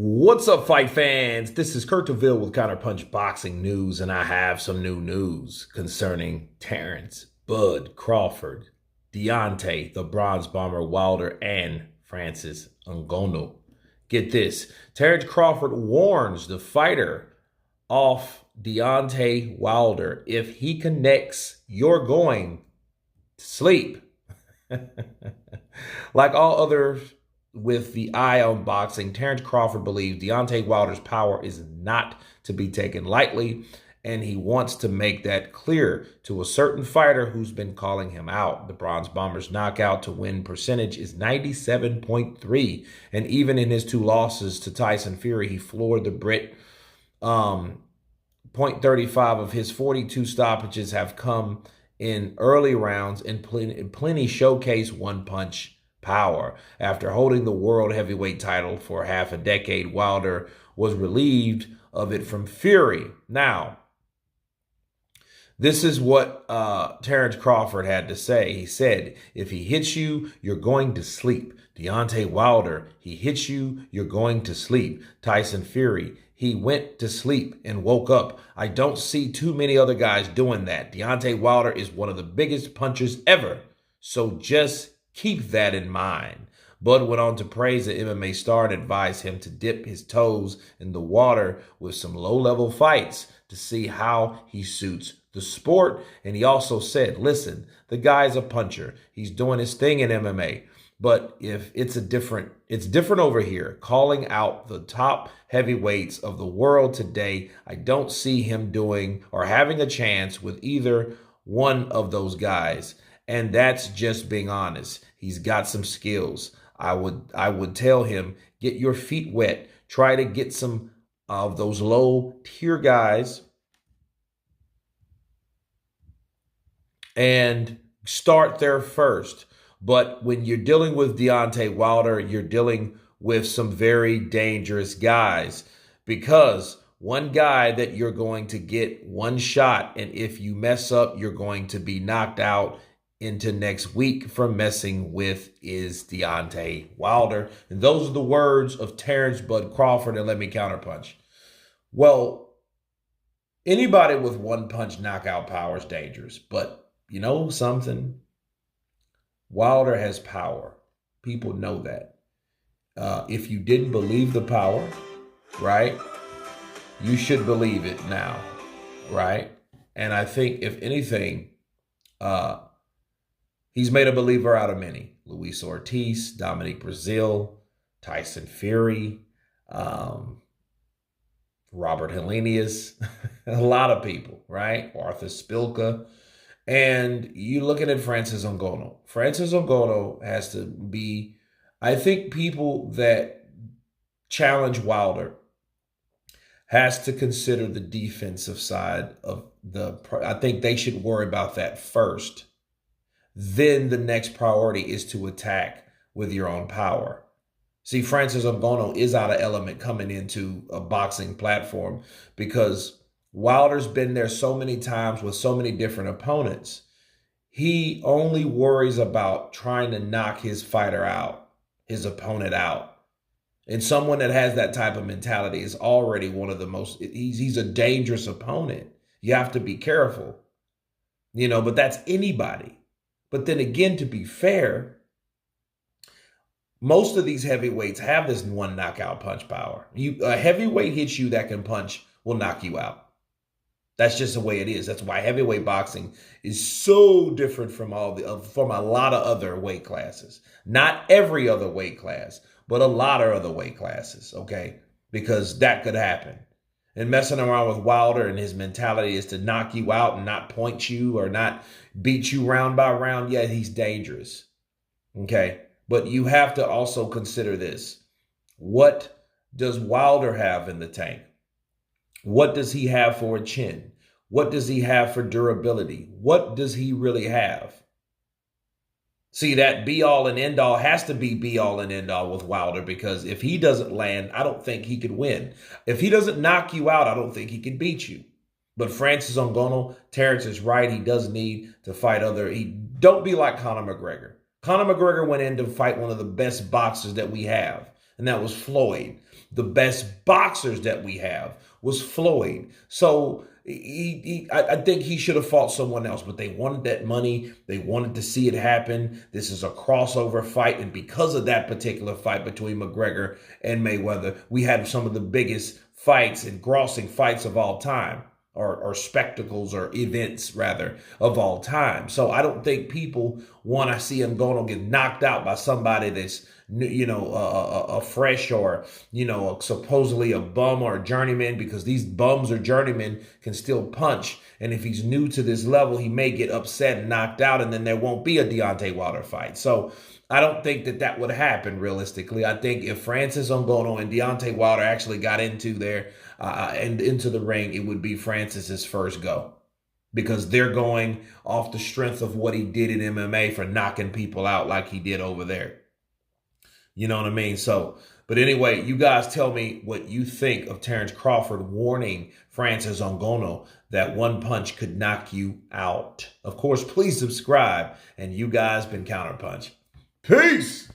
What's up, fight fans? This is Kurt DeVille with Counterpunch Boxing News, and I have some new news concerning Terence, Bud, Crawford, Deontay, the Bronze Bomber Wilder, and Francis Ngaonnou. Get this, Terence Crawford warns the fighter off Deontay Wilder. If he connects, you're going to sleep. Like all others with the eye on boxing, Terence Crawford believes Deontay Wilder's power is not to be taken lightly, and he wants to make that clear to a certain fighter who's been calling him out. The Bronze Bomber's knockout to win percentage is 97.3, and even in his two losses to Tyson Fury, he floored the Brit. .35 of his 42 stoppages have come in early rounds, and plenty showcase one-punch power. After holding the world heavyweight title for half a decade, Wilder was relieved of it from Fury. Now, this is what Terence Crawford had to say. He said, if he hits you, you're going to sleep. Deontay Wilder, he hits you, you're going to sleep. Tyson Fury, he went to sleep and woke up. I don't see too many other guys doing that. Deontay Wilder is one of the biggest punchers ever. So just keep that in mind. Bud went on to praise the MMA star and advise him to dip his toes in the water with some low-level fights to see how he suits the sport. And he also said, listen, the guy's a puncher. He's doing his thing in MMA. But if it's different over here, calling out the top heavyweights of the world today, I don't see him doing or having a chance with either one of those guys. And that's just being honest. He's got some skills. I would tell him, get your feet wet. Try to get some of those low tier guys and start there first. But when you're dealing with Deontay Wilder, you're dealing with some very dangerous guys, because one guy that you're going to get one shot, and if you mess up, you're going to be knocked out into next week from messing with, is Deontay Wilder. And those are the words of Terence Bud Crawford, and let me counterpunch. Well, anybody with one-punch knockout power is dangerous, but you know something? Wilder has power. People know that. If you didn't believe the power, right, you should believe it now, right? And I think, if anything, he's made a believer out of many. Luis Ortiz, Dominic Brazil, Tyson Fury, Robert Helenius, a lot of people, right? Arthur Spilka. And you looking at Francis Ngaonnou. Francis Ngaonnou has to be, I think people that challenge Wilder has to consider the defensive side of I think they should worry about that first. Then the next priority is to attack with your own power. See, Francis Ngaonnou is out of element coming into a boxing platform, because Wilder's been there so many times with so many different opponents. He only worries about trying to knock his fighter out, his opponent out. And someone that has that type of mentality is already one of the most, he's a dangerous opponent. You have to be careful, but that's anybody. But then again, to be fair, most of these heavyweights have this one knockout punch power. A heavyweight hits you that can punch will knock you out. That's just the way it is. That's why heavyweight boxing is so different from from a lot of other weight classes. Not every other weight class, but a lot of other weight classes, okay? Because that could happen. And messing around with Wilder, and his mentality is to knock you out and not point you or not beat you round by round, yeah, he's dangerous, okay? But you have to also consider this. What does Wilder have in the tank? What does he have for a chin? What does he have for durability? What does he really have? See, that be-all and end-all has to be be-all and end-all with Wilder, because if he doesn't land, I don't think he could win. If he doesn't knock you out, I don't think he can beat you. But Francis Ngaonnou, Terence is right. He does need to fight don't be like Conor McGregor. Conor McGregor went in to fight one of the best boxers that we have. and that was Floyd. The best boxers that we have was Floyd. So I think he should have fought someone else, but they wanted that money. They wanted to see it happen. This is a crossover fight, and because of that particular fight between McGregor and Mayweather, we had some of the biggest fights and grossing fights of all time. Or spectacles or events, rather, of all time. So I don't think people want to see him going to get knocked out by somebody that's, a fresh or, supposedly a bum or a journeyman, because these bums or journeymen can still punch. And if he's new to this level, he may get upset and knocked out, and then there won't be a Deontay Wilder fight. So I don't think that would happen realistically. I think if Francis Ngannou and Deontay Wilder actually got into there and into the ring, it would be Francis's first go, because they're going off the strength of what he did in MMA for knocking people out like he did over there. You know what I mean? So, but anyway, you guys tell me what you think of Terence Crawford warning Francis Ngannou that one punch could knock you out. Of course, please subscribe, and you guys been Counterpunch. Peace!